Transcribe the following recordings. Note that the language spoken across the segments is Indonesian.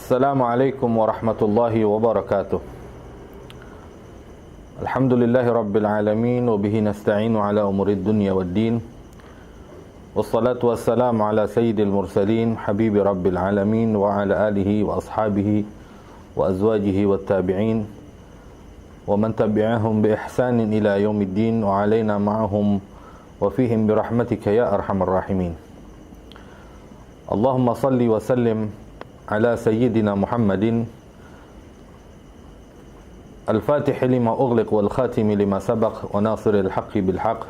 Assalamualaikum warahmatullahi wabarakatuh. Alhamdulillahi rabbil alamin wa bihi nasta'inu ala umurid dunya waddin. Wassalatu wassalamu ala sayyidil mursalin habibi rabbil alamin wa ala alihi wa ashabihi wa azwajihi wat tabi'in wa man tabi'ahum bi ihsanin ila yaumiddin wa alaina ma'ahum wa fihim bi rahmatika ya arhamar rahimin. Allahumma salli wa sallim على سيدنا محمد الفاتح لما أغلق والخاتم لما سبق وناصر الحق بالحق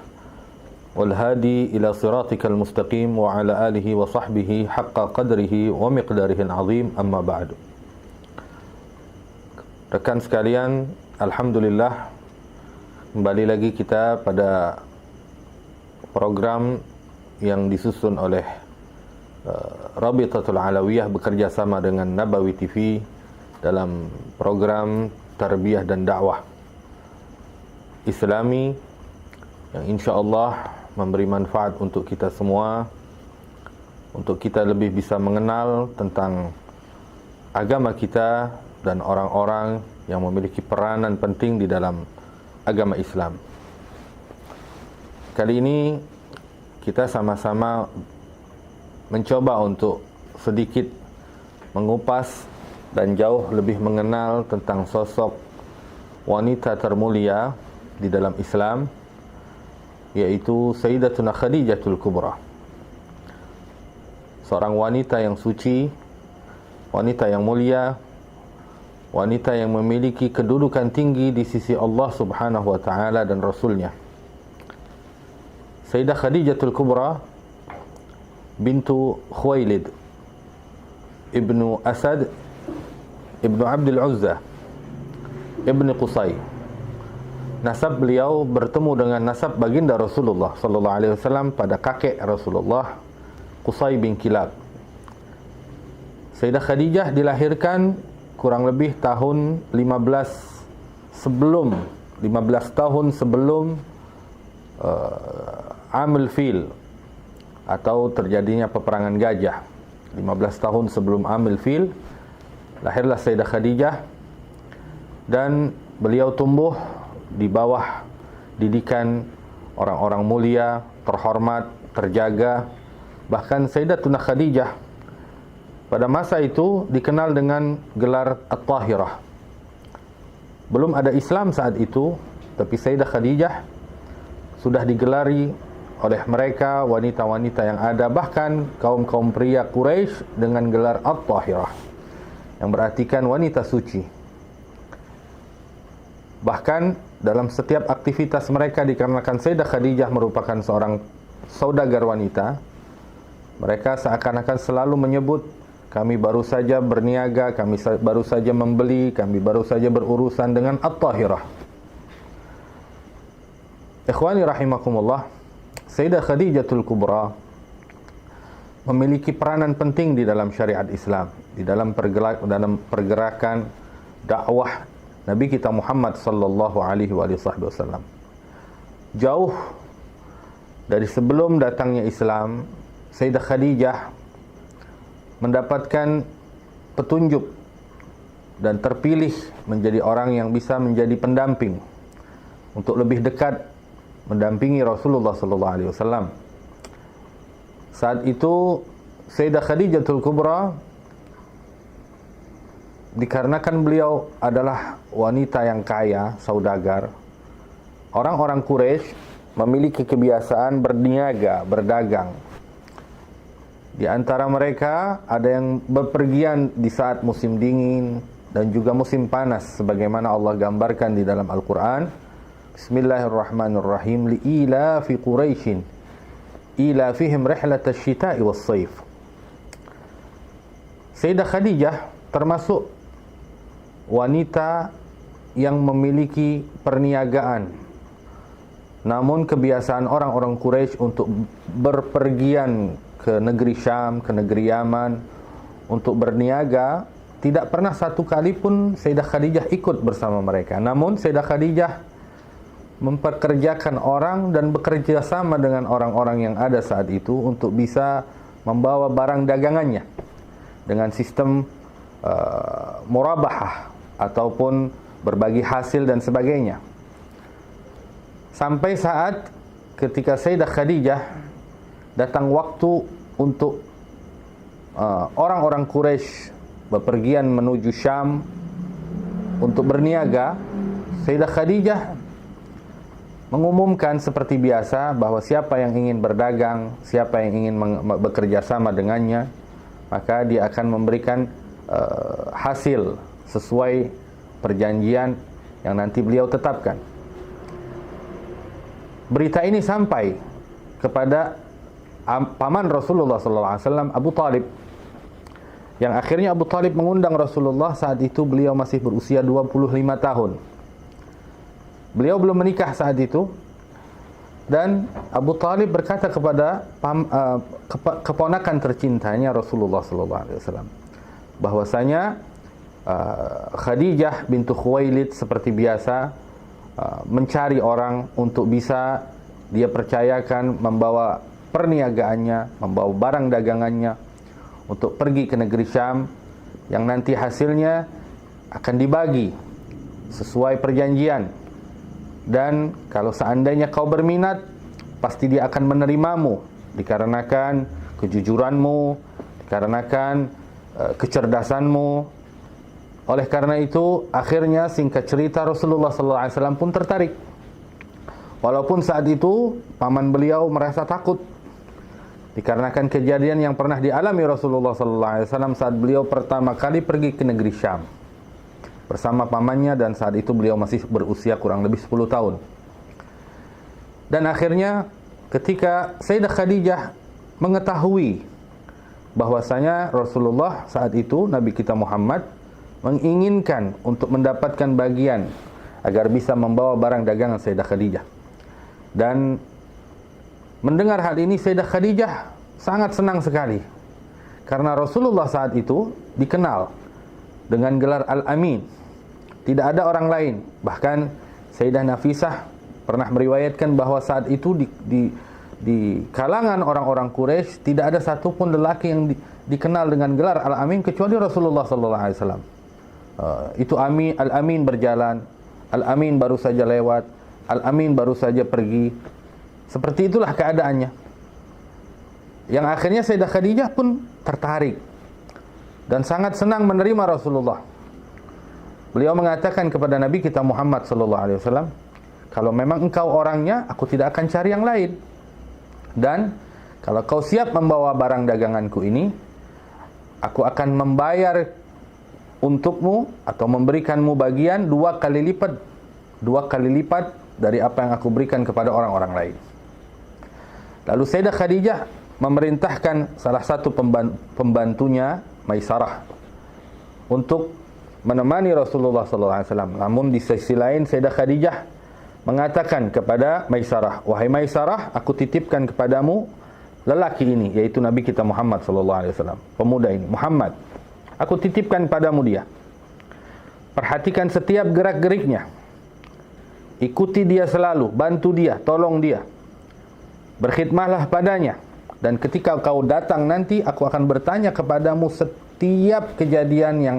والهادي إلى صراطك المستقيم وعلى آله وصحبه حق قدره ومقداره العظيم أما بعد. Rekan sekalian, alhamdulillah kembali lagi kita pada program yang disusun oleh Rabitatul Alawiyah bekerja sama dengan Nabawi TV dalam program tarbiyah dan dakwah Islami yang insya-Allah memberi manfaat untuk kita semua, untuk kita lebih bisa mengenal tentang agama kita dan orang-orang yang memiliki peranan penting di dalam agama Islam. Kali ini kita sama-sama mencoba untuk sedikit mengupas dan jauh lebih mengenal tentang sosok wanita termulia di dalam Islam, yaitu Sayyidatuna Khadijatul Kubra. Seorang wanita yang suci, wanita yang mulia, wanita yang memiliki kedudukan tinggi di sisi Allah Subhanahu wa taala dan Rasulnya. Sayyidah Khadijatul Kubra bintu Khuwailid ibnu Asad ibnu Abdul Uzza ibnu Qusay. Nasab beliau bertemu dengan nasab baginda Rasulullah sallallahu alaihi wasallam pada kakek Rasulullah, Qusay bin Kilab. Sayyidah Khadijah dilahirkan kurang lebih tahun 15 tahun sebelum Amul Fil atau terjadinya peperangan gajah. 15 tahun sebelum Amul Fil lahirlah Sayyidah Khadijah, dan beliau tumbuh di bawah didikan orang-orang mulia, terhormat, terjaga. Bahkan Sayyidatuna Khadijah pada masa itu dikenal dengan gelar At-Tahirah. Belum ada Islam saat itu, tapi Sayyidah Khadijah sudah digelari oleh mereka, wanita-wanita yang ada, bahkan kaum-kaum pria Quraisy dengan gelar At-Tahirah, yang berartikan wanita suci. Bahkan dalam setiap aktivitas mereka, dikarenakan Sayyidah Khadijah merupakan seorang saudagar wanita, mereka seakan-akan selalu menyebut, kami baru saja berniaga, kami baru saja membeli, kami baru saja berurusan dengan At-Tahirah. Ikhwani rahimakumullah, Sayyidah Khadijatul Kubra memiliki peranan penting di dalam syariat Islam, di dalam pergerakan dakwah Nabi kita Muhammad sallallahu alaihi wasallam. Jauh dari sebelum datangnya Islam, Sayyidah Khadijah mendapatkan petunjuk dan terpilih menjadi orang yang bisa menjadi pendamping untuk lebih dekat mendampingi Rasulullah sallallahu alaihi wasallam. Saat itu Sayyidah Khadijatul Kubra, dikarenakan beliau adalah wanita yang kaya, saudagar, orang-orang Quraisy memiliki kebiasaan berniaga, berdagang. Di antara mereka ada yang bepergian di saat musim dingin dan juga musim panas, sebagaimana Allah gambarkan di dalam Al-Quran. Bismillahirrahmanirrahim. Li'ilafi Quraisyin ilafihim rihlatash shita'i was-sayf. Sayyidah Khadijah termasuk wanita yang memiliki perniagaan. Namun kebiasaan orang-orang Quraisy untuk berpergian ke negeri Syam, ke negeri Yaman untuk berniaga, tidak pernah satu kali pun Sayyidah Khadijah ikut bersama mereka. Namun Sayyidah Khadijah memperkerjakan orang dan bekerja sama dengan orang-orang yang ada saat itu untuk bisa membawa barang dagangannya dengan sistem murabahah ataupun berbagi hasil dan sebagainya. Sampai saat ketika Sayyidah Khadijah datang waktu untuk orang-orang Quraisy bepergian menuju Syam untuk berniaga, Sayyidah Khadijah mengumumkan seperti biasa bahwa siapa yang ingin berdagang, siapa yang ingin bekerja sama dengannya, maka dia akan memberikan hasil sesuai perjanjian yang nanti beliau tetapkan. Berita ini sampai kepada paman Rasulullah SAW, Abu Talib, yang akhirnya Abu Talib mengundang Rasulullah. Saat itu beliau masih berusia 25 tahun. Beliau belum menikah saat itu, dan Abu Talib berkata kepada keponakan tercintanya Rasulullah SAW bahwasanya Khadijah bintu Khuwailid seperti biasa mencari orang untuk bisa dia percayakan membawa perniagaannya, membawa barang dagangannya untuk pergi ke negeri Syam, yang nanti hasilnya akan dibagi sesuai perjanjian. Dan kalau seandainya kau berminat, pasti dia akan menerimamu dikarenakan kejujuranmu, dikarenakan kecerdasanmu. Oleh karena itu, akhirnya singkat cerita Rasulullah SAW pun tertarik. Walaupun saat itu paman beliau merasa takut dikarenakan kejadian yang pernah dialami Rasulullah SAW saat beliau pertama kali pergi ke negeri Syam bersama pamannya, dan saat itu beliau masih berusia kurang lebih 10 tahun. Dan akhirnya ketika Sayyidah Khadijah mengetahui bahwasanya Rasulullah saat itu, Nabi kita Muhammad, menginginkan untuk mendapatkan bagian agar bisa membawa barang dagangan Sayyidah Khadijah, dan mendengar hal ini, Sayyidah Khadijah sangat senang sekali karena Rasulullah saat itu dikenal dengan gelar Al-Amin. Tidak ada orang lain. Bahkan Sayyidah Nafisah pernah meriwayatkan bahwa saat itu di kalangan orang-orang Quraisy tidak ada satupun lelaki yang dikenal dengan gelar Al-Amin kecuali Rasulullah SAW. Itu Al-Amin berjalan, Al-Amin baru saja lewat, Al-Amin baru saja pergi. Seperti itulah keadaannya. Yang akhirnya Sayyidah Khadijah pun tertarik dan sangat senang menerima Rasulullah. Beliau mengatakan kepada Nabi kita Muhammad SAW, kalau memang engkau orangnya, aku tidak akan cari yang lain. Dan kalau kau siap membawa barang daganganku ini, aku akan membayar untukmu atau memberikanmu bagian 2 kali lipat dari apa yang aku berikan kepada orang-orang lain. Lalu Sayyidah Khadijah memerintahkan salah satu pembantunya, Maisarah, untuk menemani Rasulullah SAW. Namun di sisi lain Sayyidah Khadijah mengatakan kepada Maisarah, wahai Maisarah, aku titipkan kepadamu lelaki ini, yaitu Nabi kita Muhammad SAW, pemuda ini, Muhammad. Aku titipkan padamu dia. Perhatikan setiap gerak-geriknya. Ikuti dia selalu, bantu dia, tolong dia. Berkhidmatlah padanya. Dan ketika kau datang nanti, aku akan bertanya kepadamu setiap kejadian yang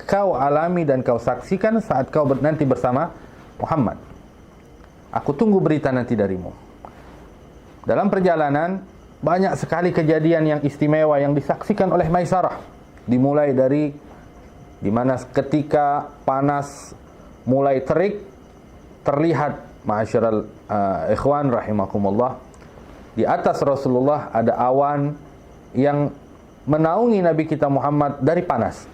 kau alami dan kau saksikan saat kau nanti bersama Muhammad. Aku tunggu berita nanti darimu. Dalam perjalanan, banyak sekali kejadian yang istimewa yang disaksikan oleh Maisarah. Dimulai dari dimana ketika panas mulai terik, terlihat ma'asyiral ikhwan rahimakumullah, di atas Rasulullah ada awan yang menaungi Nabi kita Muhammad dari panas.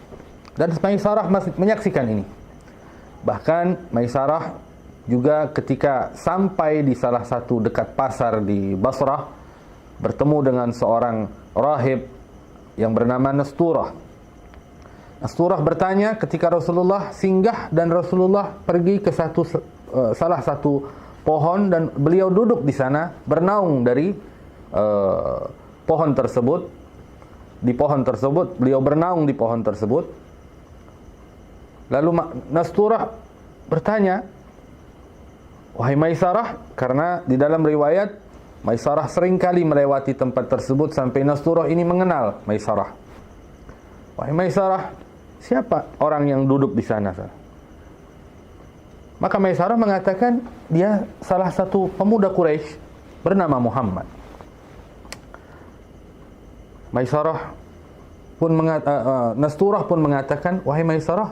Dan Maisarah menyaksikan ini. Bahkan Maisarah juga ketika sampai di salah satu dekat pasar di Basrah, bertemu dengan seorang rahib yang bernama Nasturah. Nasturah bertanya ketika Rasulullah singgah dan Rasulullah pergi ke salah satu pohon, dan beliau duduk di sana bernaung dari pohon tersebut. Di pohon tersebut beliau bernaung di pohon tersebut. Lalu Nasturah bertanya, wahai Maisarah, karena di dalam riwayat Maisarah seringkali melewati tempat tersebut sampai Nasturah ini mengenal Maisarah. Wahai Maisarah, siapa orang yang duduk di sana? Maka Maisarah mengatakan dia salah satu pemuda Quraisy bernama Muhammad. Maisarah pun Nasturah pun mengatakan, wahai Maisarah,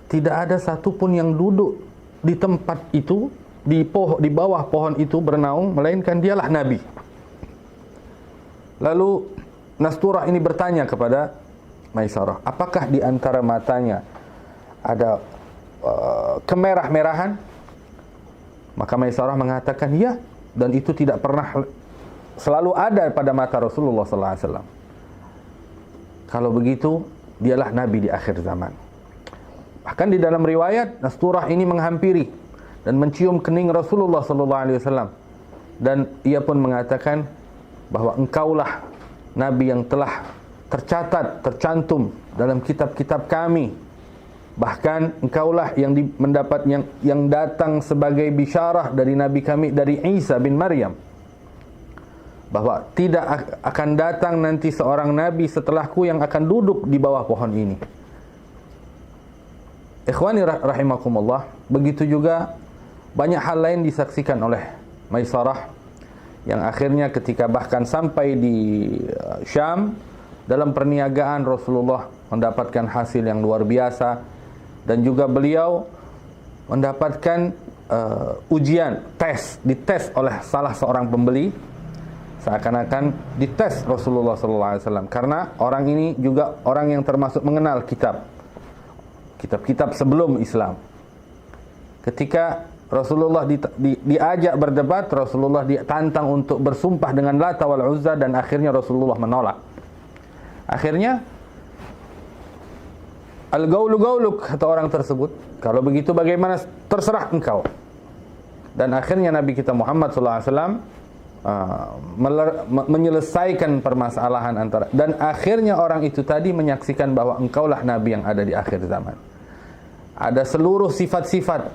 tidak ada satu pun yang duduk di tempat itu, di bawah pohon itu bernaung, melainkan dialah Nabi. Lalu Nasturah ini bertanya kepada Maisarah, apakah di antara matanya ada kemerah-merahan? Maka Maisarah mengatakan, ya, dan itu tidak pernah, selalu ada pada mata Rasulullah SAW. Kalau begitu, dialah Nabi di akhir zaman. Bahkan di dalam riwayat, Nasturah ini menghampiri dan mencium kening Rasulullah SAW, dan ia pun mengatakan bahwa engkaulah Nabi yang telah tercantum dalam kitab-kitab kami. Bahkan engkaulah yang mendapat yang datang sebagai bisyarah dari Nabi kami, dari Isa bin Maryam, bahwa tidak akan datang nanti seorang Nabi setelahku yang akan duduk di bawah pohon ini. Ikhwani rahimakumullah, begitu juga banyak hal lain disaksikan oleh Maisarah, yang akhirnya ketika bahkan sampai di Syam, dalam perniagaan Rasulullah mendapatkan hasil yang luar biasa, dan juga beliau mendapatkan ujian, dites oleh salah seorang pembeli, seakan-akan dites Rasulullah SAW, karena orang ini juga orang yang termasuk mengenal kitab-kitab sebelum Islam. Ketika Rasulullah diajak berdebat, Rasulullah ditantang untuk bersumpah dengan Lata wal Uzza, dan akhirnya Rasulullah menolak. Akhirnya al-gaulu gauluk, kata orang tersebut, kalau begitu bagaimana, terserah engkau. Dan akhirnya Nabi kita Muhammad SAW menyelesaikan permasalahan antara, dan akhirnya orang itu tadi menyaksikan bahwa engkaulah Nabi yang ada di akhir zaman. Ada seluruh sifat-sifat,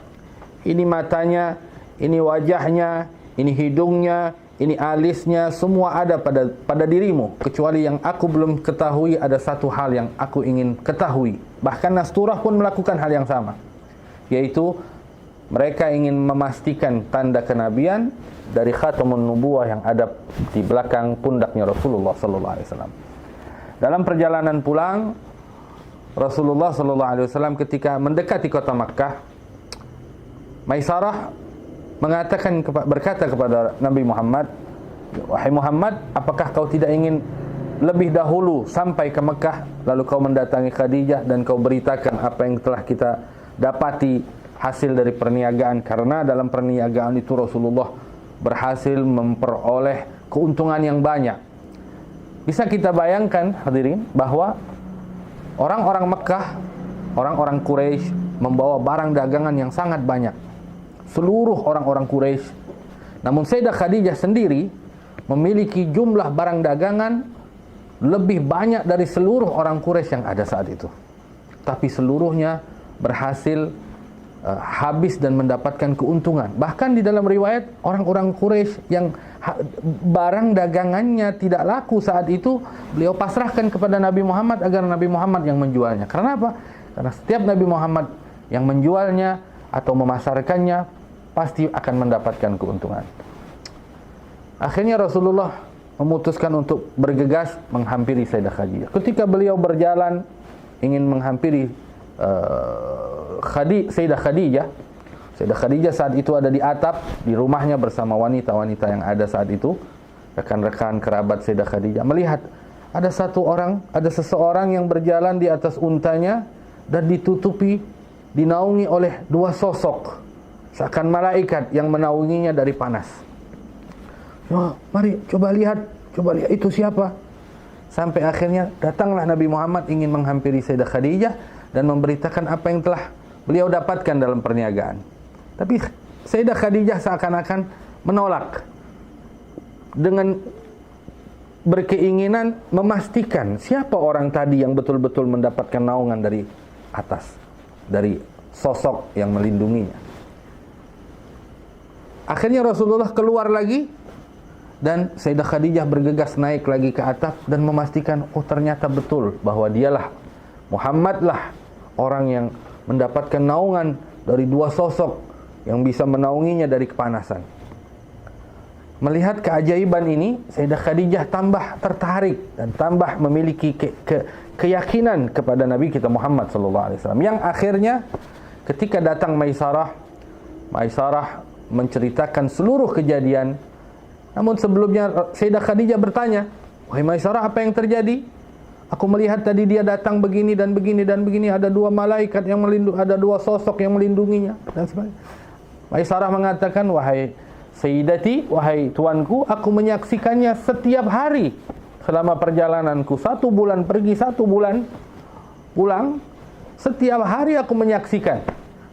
ini matanya, ini wajahnya, ini hidungnya, ini alisnya, semua ada pada dirimu, kecuali yang aku belum ketahui. Ada satu hal yang aku ingin ketahui. Bahkan Nasturah pun melakukan hal yang sama, yaitu mereka ingin memastikan tanda kenabian dari khatamun nubuwah yang ada di belakang pundaknya Rasulullah SAW. Dalam perjalanan pulang, Rasulullah SAW ketika mendekati kota Makkah, Maisarah berkata kepada Nabi Muhammad, wahai Muhammad, apakah kau tidak ingin lebih dahulu sampai ke Makkah, lalu kau mendatangi Khadijah dan kau beritakan apa yang telah kita dapati hasil dari perniagaan? Karena dalam perniagaan itu Rasulullah berhasil memperoleh keuntungan yang banyak. Bisa kita bayangkan, hadirin, bahwa orang-orang Mekah, orang-orang Quraisy membawa barang dagangan yang sangat banyak. Seluruh orang-orang Quraisy. Namun Sayyidah Khadijah sendiri memiliki jumlah barang dagangan lebih banyak dari seluruh orang Quraisy yang ada saat itu. Tapi seluruhnya berhasil habis dan mendapatkan keuntungan. Bahkan di dalam riwayat, orang-orang Quraisy yang barang dagangannya tidak laku saat itu, beliau pasrahkan kepada Nabi Muhammad agar Nabi Muhammad yang menjualnya. Karena apa? Karena setiap Nabi Muhammad yang menjualnya atau memasarkannya pasti akan mendapatkan keuntungan. Akhirnya Rasulullah memutuskan untuk bergegas menghampiri Sayyidah Khadijah. Ketika beliau berjalan ingin menghampiri Sayyidah Khadijah saat itu ada di atap di rumahnya bersama wanita-wanita yang ada saat itu, rekan-rekan kerabat Sayyidah Khadijah, melihat ada seseorang yang berjalan di atas untanya dan dinaungi oleh dua sosok seakan malaikat yang menaunginya dari panas. Mari coba lihat itu siapa? Sampai akhirnya datanglah Nabi Muhammad ingin menghampiri Sayyidah Khadijah dan memberitakan apa yang telah beliau dapatkan dalam perniagaan. Tapi Sayyidah Khadijah seakan-akan menolak dengan berkeinginan memastikan siapa orang tadi yang betul-betul mendapatkan naungan dari atas, dari sosok yang melindunginya. Akhirnya Rasulullah keluar lagi dan Sayyidah Khadijah bergegas naik lagi ke atap dan memastikan, oh ternyata betul bahwa dialah Muhammadlah orang yang mendapatkan naungan dari dua sosok yang bisa menaunginya dari kepanasan. Melihat keajaiban ini, Sayyidah Khadijah tambah tertarik dan tambah memiliki keyakinan kepada Nabi kita Muhammad SAW. Yang akhirnya ketika datang Maisarah menceritakan seluruh kejadian. Namun sebelumnya Sayyidah Khadijah bertanya, "Wahai Maisarah, apa yang terjadi? Aku melihat tadi dia datang begini dan begini dan begini, ada dua malaikat yang melindungi, ada dua sosok yang melindunginya dan sebagainya." Maisarah mengatakan, "Wahai Sayyidati, wahai tuanku, aku menyaksikannya setiap hari selama perjalananku, 1 bulan pergi, 1 bulan pulang. Setiap hari aku menyaksikan,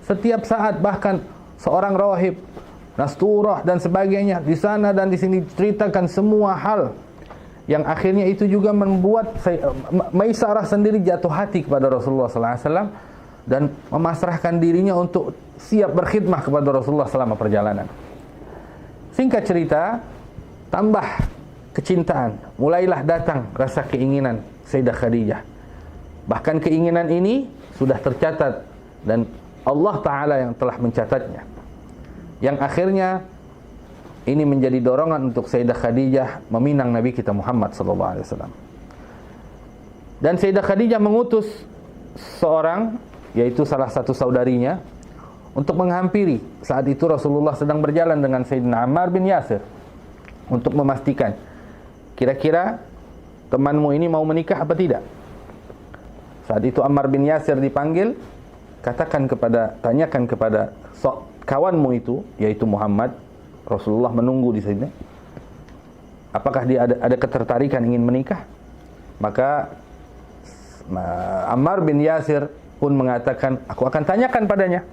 setiap saat, bahkan seorang rahib, Nasturah dan sebagainya di sana dan di sini ceritakan semua hal." Yang akhirnya itu juga membuat Maisarah sendiri jatuh hati kepada Rasulullah SAW dan memasrahkan dirinya untuk siap berkhidmah kepada Rasulullah selama perjalanan. Singkat cerita, tambah kecintaan, mulailah datang rasa keinginan Sayyidah Khadijah. Bahkan keinginan ini sudah tercatat dan Allah Ta'ala yang telah mencatatnya. Yang akhirnya ini menjadi dorongan untuk Sayyidah Khadijah meminang Nabi kita Muhammad SAW. Dan Sayyidah Khadijah mengutus seorang, yaitu salah satu saudarinya, untuk menghampiri. Saat itu Rasulullah sedang berjalan dengan Sayyidina Ammar bin Yasir untuk memastikan, kira-kira temanmu ini mau menikah apa tidak. Saat itu Ammar bin Yasir dipanggil, tanyakan kepada kawanmu itu, yaitu Muhammad. Rasulullah menunggu di sini. Apakah dia ada ketertarikan ingin menikah? Maka Ammar bin Yasir pun mengatakan, aku akan tanyakan padanya.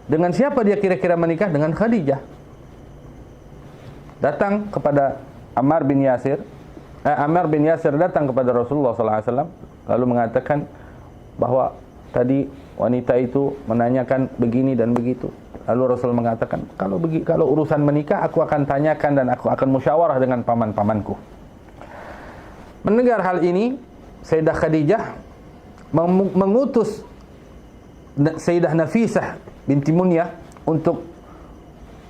Dengan siapa dia kira-kira menikah? Dengan Khadijah. Datang kepada Ammar bin Yasir. Ammar bin Yasir datang kepada Rasulullah SAW, lalu mengatakan bahwa tadi wanita itu menanyakan begini dan begitu. Lalu Rasul mengatakan, kalau urusan menikah aku akan tanyakan dan aku akan musyawarah dengan paman-pamanku. Mendengar hal ini, Sayyidah Khadijah mengutus Sayyidah Nafisah binti Munyah untuk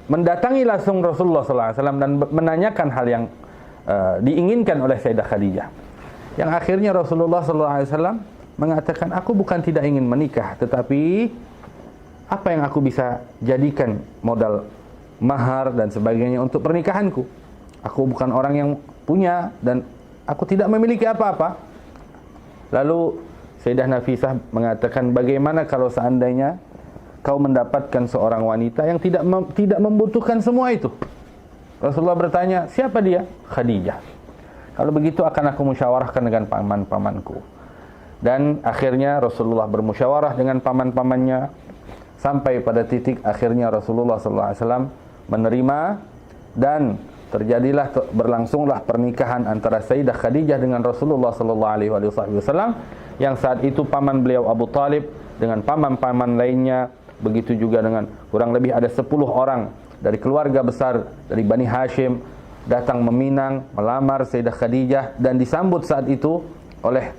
mendatangi langsung Rasulullah SAW dan menanyakan hal yang diinginkan oleh Sayyidah Khadijah. Yang akhirnya Rasulullah SAW mengatakan, aku bukan tidak ingin menikah, tetapi apa yang aku bisa jadikan modal mahar dan sebagainya untuk pernikahanku? Aku bukan orang yang punya dan aku tidak memiliki apa-apa. Lalu Sayyidah Nafisah mengatakan, bagaimana kalau seandainya kau mendapatkan seorang wanita yang tidak membutuhkan semua itu? Rasulullah bertanya, siapa dia? Khadijah. Kalau begitu akan aku musyawarahkan dengan paman-pamanku. Dan akhirnya Rasulullah bermusyawarah dengan paman-pamannya, sampai pada titik akhirnya Rasulullah SAW menerima dan berlangsunglah pernikahan antara Sayyidah Khadijah dengan Rasulullah SAW, yang saat itu paman beliau Abu Talib dengan paman-paman lainnya, begitu juga dengan kurang lebih ada 10 orang dari keluarga besar dari Bani Hashim datang meminang, melamar Sayyidah Khadijah, dan disambut saat itu oleh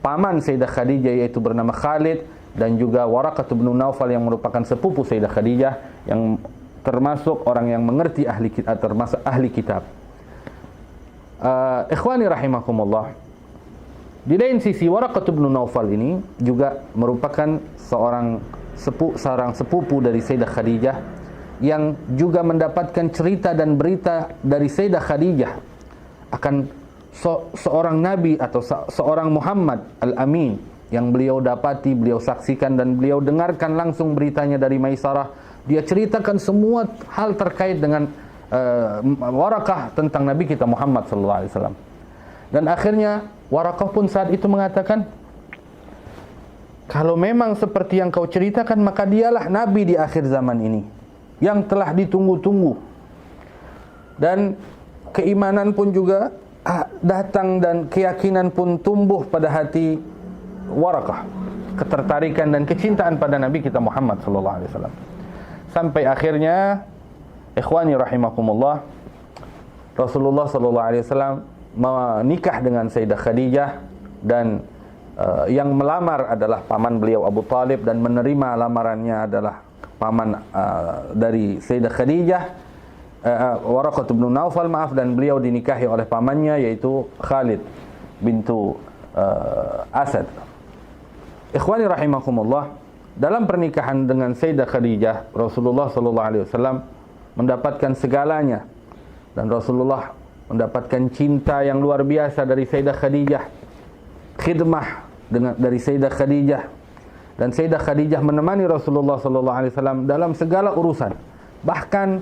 paman Sayyidah Khadijah, yaitu bernama Khalid, dan juga Waraqah bin Naufal yang merupakan sepupu Sayyidah Khadijah, yang termasuk orang yang mengerti termasuk ahli kitab. Ikhwani rahimakumullah, di lain sisi Waraqah bin Naufal ini juga merupakan seorang sepupu dari Sayyidah Khadijah, yang juga mendapatkan cerita dan berita dari Sayyidah Khadijah akan seorang nabi atau seorang Muhammad Al-Amin yang beliau dapati, beliau saksikan dan beliau dengarkan langsung beritanya dari Maisarah. Dia ceritakan semua hal terkait dengan Waraqah tentang Nabi kita Muhammad SAW. Dan akhirnya Waraqah pun saat itu mengatakan, kalau memang seperti yang kau ceritakan, maka dialah Nabi di akhir zaman ini yang telah ditunggu-tunggu. Dan keimanan pun juga datang dan keyakinan pun tumbuh pada hati Waraqah, ketertarikan dan kecintaan pada Nabi kita Muhammad SAW. Sampai akhirnya, ikhwani rahimakumullah, Rasulullah SAW menikah dengan Sayyidah Khadijah, dan yang melamar adalah paman beliau Abu Talib, dan menerima lamarannya adalah paman dari Sayyidah Khadijah, Waraqah bin Naufal, dan beliau dinikahi oleh pamannya yaitu Khalid bintu Asad. Ikhwani rahimakumullah, dalam pernikahan dengan Sayyidah Khadijah, Rasulullah sallallahu alaihi wasallam mendapatkan segalanya, dan Rasulullah mendapatkan cinta yang luar biasa dari Sayyidah Khadijah, khidmah dari Sayyidah Khadijah, dan Sayyidah Khadijah menemani Rasulullah sallallahu alaihi wasallam dalam segala urusan. Bahkan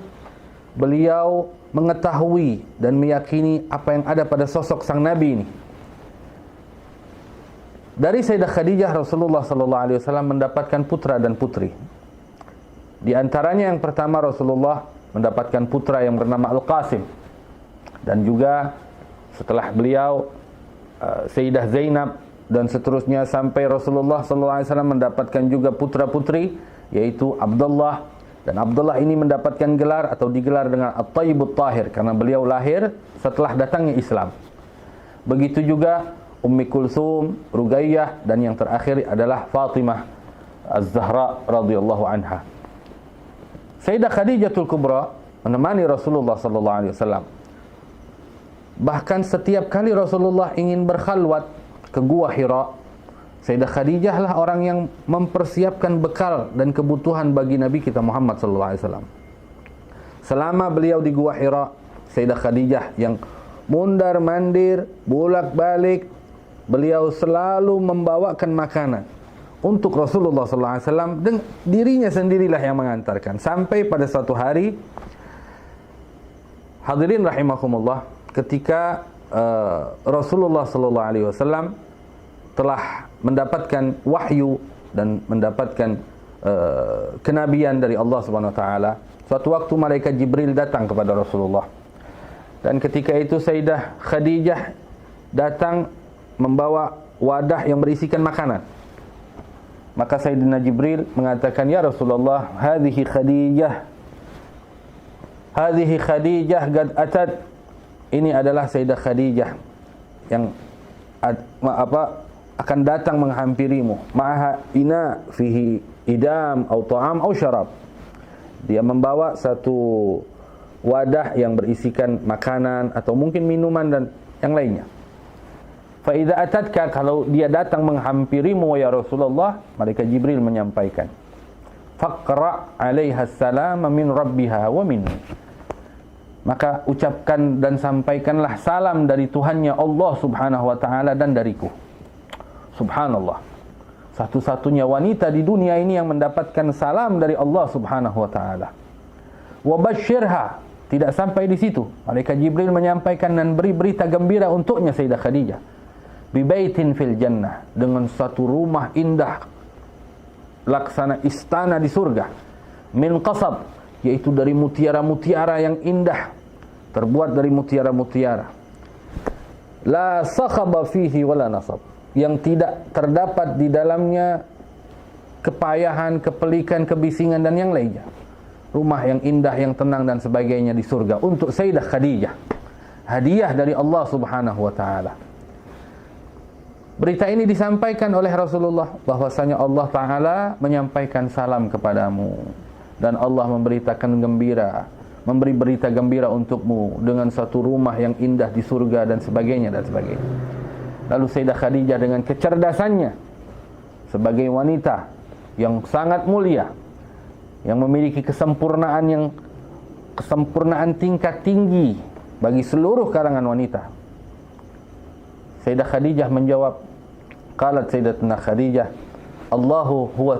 beliau mengetahui dan meyakini apa yang ada pada sosok sang Nabi ini. Dari Sayyidah Khadijah, Rasulullah sallallahu alaihi wasallam mendapatkan putra dan putri. Di antaranya yang pertama, Rasulullah mendapatkan putra yang bernama Al-Qasim, dan juga setelah beliau Sayyidah Zainab, dan seterusnya sampai Rasulullah sallallahu alaihi wasallam mendapatkan juga putra-putri yaitu Abdullah, dan Abdullah ini mendapatkan gelar atau digelar dengan At-Thayyibut Tahir karena beliau lahir setelah datangnya Islam. Begitu juga Ummi Kulsum, Ruqayyah, dan yang terakhir adalah Fatimah Az-Zahra radhiyallahu anha. Sayyidah Khadijatul Kubra menemani Rasulullah sallallahu alaihi wasallam. Bahkan setiap kali Rasulullah ingin berkhalwat ke Gua Hira, Sayyidah Khadijah lah orang yang mempersiapkan bekal dan kebutuhan bagi Nabi kita Muhammad sallallahu alaihi wasallam. Selama beliau di Gua Hira, Sayyidah Khadijah yang mundar-mandir, bolak-balik, beliau selalu membawakan makanan untuk Rasulullah sallallahu alaihi wasallam, dan dirinya sendirilah yang mengantarkan. Sampai pada suatu hari, hadirin rahimakumullah, ketika Rasulullah sallallahu alaihi wasallam telah mendapatkan wahyu dan mendapatkan kenabian dari Allah Subhanahu wa taala, suatu waktu malaikat Jibril datang kepada Rasulullah. Dan ketika itu Sayyidah Khadijah datang membawa wadah yang berisikan makanan. Maka Sayyidina Jibril mengatakan, "Ya Rasulullah, hadhihi Khadijah qad atat." Ini adalah Sayyidah Khadijah yang akan datang menghampirimu. Ma'aha ina fihi idam atau ta'am atau syarab. Dia membawa satu wadah yang berisikan makanan atau mungkin minuman dan yang lainnya. Fa idza atatka, kalau dia datang menghampirimu ya Rasulullah, malaikat Jibril menyampaikan, faqra 'alaiha salam min rabbiha wa minni. Maka ucapkan dan sampaikanlah salam dari Tuhannya Allah Subhanahu wa taala dan dariku. Subhanallah. Satu-satunya wanita di dunia ini yang mendapatkan salam dari Allah Subhanahu wa taala. Wa basyirha, tidak sampai di situ. Malaikat Jibril menyampaikan dan beri berita gembira untuknya Sayyidah Khadijah. Bi baitin fil jannah, dengan satu rumah indah laksana istana di surga. Min qasab, yaitu dari mutiara-mutiara yang indah, terbuat dari mutiara-mutiara. La sakhaba fihi wala nasab, yang tidak terdapat di dalamnya kepayahan, kepelikan, kebisingan dan yang lainnya. Rumah yang indah, yang tenang dan sebagainya di surga untuk Sayyidah Khadijah. Hadiah dari Allah Subhanahu wa taala. Berita ini disampaikan oleh Rasulullah bahwasanya Allah taala menyampaikan salam kepadamu, dan Allah memberitakan gembira, memberi berita gembira untukmu dengan satu rumah yang indah di surga dan sebagainya dan sebagainya. Lalu Sayyidah Khadijah dengan kecerdasannya sebagai wanita yang sangat mulia, yang memiliki kesempurnaan tingkat tinggi bagi seluruh kalangan wanita, Sayyidah Khadijah menjawab, qalat Sayyidatuna Khadijah,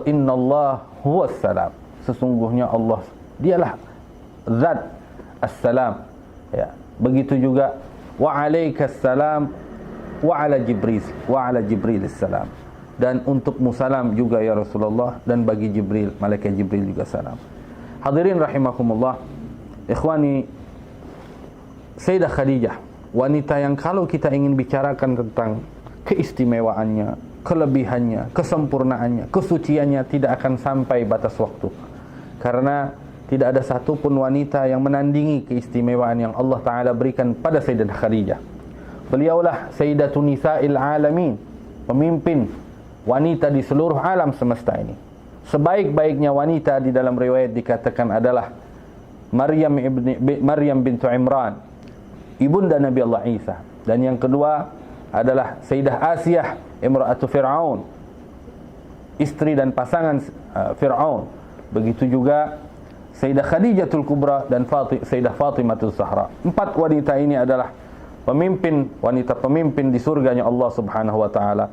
Innallah huwa salam. Sesungguhnya Allah, dialah zat as-salam. Ya, begitu juga wa alaikas salam wa ala Jibril as-salam. Dan untukmu salam juga ya Rasulullah, dan bagi Jibril, malaikat Jibril juga salam. Hadirin rahimakumullah, ikhwani, Sayyidah Khadijah, wanita yang kalau kita ingin bicarakan tentang keistimewaannya, kelebihannya, kesempurnaannya, kesuciannya, tidak akan sampai batas waktu. Karena tidak ada satupun wanita yang menandingi keistimewaan yang Allah Ta'ala berikan pada Sayyidah Khadijah. Beliaulah Sayyidatun Nisa'il Alamin, pemimpin wanita di seluruh alam semesta ini. Sebaik-baiknya wanita di dalam riwayat dikatakan adalah Maryam bintu Imran, ibunda Nabi Allah Isa. Dan yang kedua adalah Sayyidah Asiyah imra'atu Fir'aun, istri dan pasangan Fir'aun. Begitu juga Sayyidah Khadijatul Kubra dan Sayyidah Fatimatul Zahra. 4 wanita ini adalah wanita pemimpin di surganya Allah Subhanahu wa taala.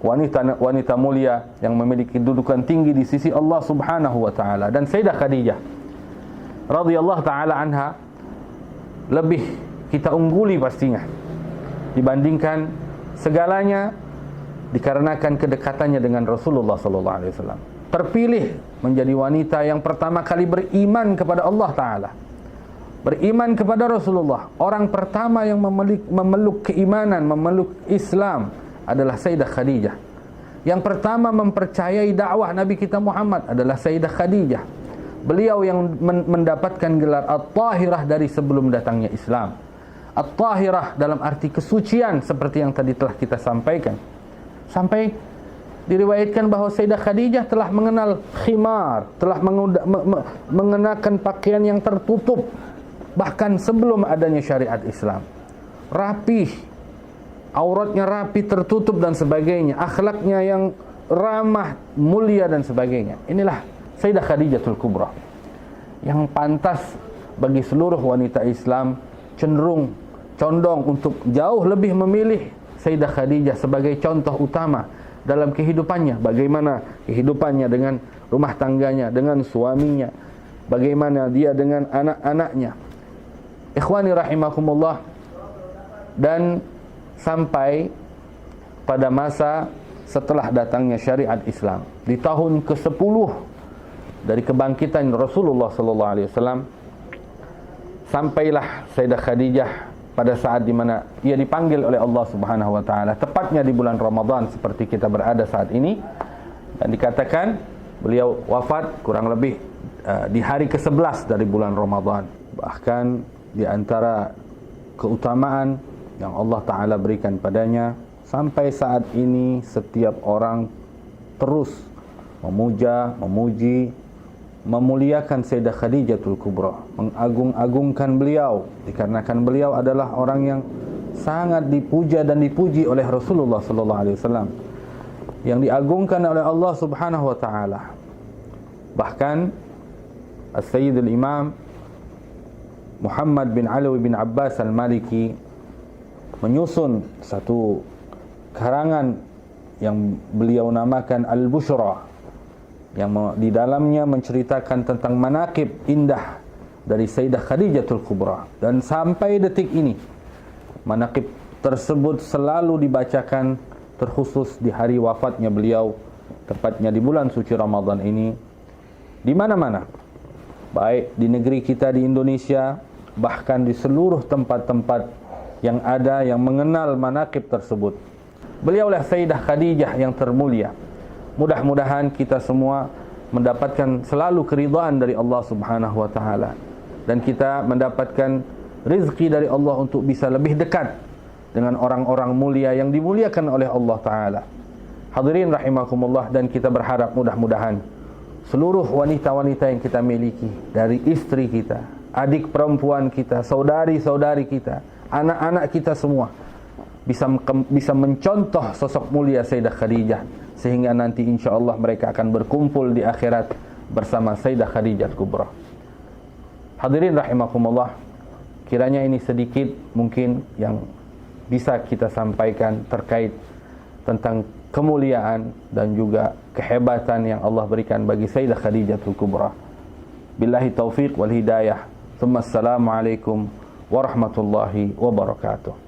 Wanita mulia yang memiliki kedudukan tinggi di sisi Allah Subhanahu wa taala. Dan Sayyidah Khadijah radhiyallahu taala anha lebih kita ungguli pastinya dibandingkan segalanya, dikarenakan kedekatannya dengan Rasulullah sallallahu alaihi wasallam. Terpilih menjadi wanita yang pertama kali beriman kepada Allah taala, beriman kepada Rasulullah. Orang pertama yang memeluk keimanan, memeluk Islam adalah Sayyidah Khadijah. Yang pertama mempercayai dakwah Nabi kita Muhammad adalah Sayyidah Khadijah. Beliau yang mendapatkan gelar At-Tahirah dari sebelum datangnya Islam. At-Tahirah dalam arti kesucian seperti yang tadi telah kita sampaikan. Sampai diriwayatkan bahawa Sayyidah Khadijah telah mengenal khimar, telah mengenakan pakaian yang tertutup bahkan sebelum adanya syariat Islam. Rapih, auratnya rapi, tertutup dan sebagainya, akhlaknya yang ramah, mulia dan sebagainya. Inilah Sayyidah Khadijatul Kubra yang pantas bagi seluruh wanita Islam condong untuk jauh lebih memilih Sayyidah Khadijah sebagai contoh utama dalam kehidupannya. Bagaimana kehidupannya dengan rumah tangganya, dengan suaminya, bagaimana dia dengan anak-anaknya. Ikhwani rahimakumullah. Dan sampai pada masa setelah datangnya syariat Islam di tahun ke-10 dari kebangkitan Rasulullah sallallahu alaihi wasallam, sampailah Sayyidah Khadijah pada saat di mana ia dipanggil oleh Allah Subhanahu wa taala, tepatnya di bulan Ramadan seperti kita berada saat ini, dan dikatakan beliau wafat kurang lebih di hari ke-11 dari bulan Ramadan. Bahkan di antara keutamaan yang Allah Ta'ala berikan padanya, sampai saat ini setiap orang terus memuja, memuji, memuliakan Sayyidah Khadijatul Kubra, mengagung-agungkan beliau, dikarenakan beliau adalah orang yang sangat dipuja dan dipuji oleh Rasulullah sallallahu alaihi wasallam, yang diagungkan oleh Allah Subhanahu wa taala. Bahkan As-Sayyidul Imam Muhammad bin Alawi bin Abbas Al-Maliki menyusun satu karangan yang beliau namakan Al-Bushra, yang di dalamnya menceritakan tentang manaqib indah dari Sayyidah Khadijatul Kubra. Dan sampai detik ini manaqib tersebut selalu dibacakan, terkhusus di hari wafatnya beliau, tepatnya di bulan suci Ramadan ini, di mana-mana, baik di negeri kita di Indonesia, bahkan di seluruh tempat-tempat yang ada yang mengenal manaqib tersebut. Beliaulah Sayyidah Khadijah yang termulia. Mudah-mudahan kita semua mendapatkan selalu keridhaan dari Allah Subhanahu wa taala, dan kita mendapatkan rezeki dari Allah untuk bisa lebih dekat dengan orang-orang mulia yang dimuliakan oleh Allah taala. Hadirin rahimakumullah, dan kita berharap mudah-mudahan seluruh wanita-wanita yang kita miliki, dari istri kita, adik perempuan kita, saudari-saudari kita, anak-anak kita semua bisa mencontoh sosok mulia Sayyidah Khadijah, sehingga nanti insyaAllah mereka akan berkumpul di akhirat bersama Sayyidah Khadijah Kubra. Hadirin rahimakumullah, kiranya ini sedikit mungkin yang bisa kita sampaikan terkait tentang kemuliaan dan juga kehebatan yang Allah berikan bagi Sayyidah Khadijah Kubra. Billahi taufiq wal hidayah. Assalamualaikum warahmatullahi wabarakatuh.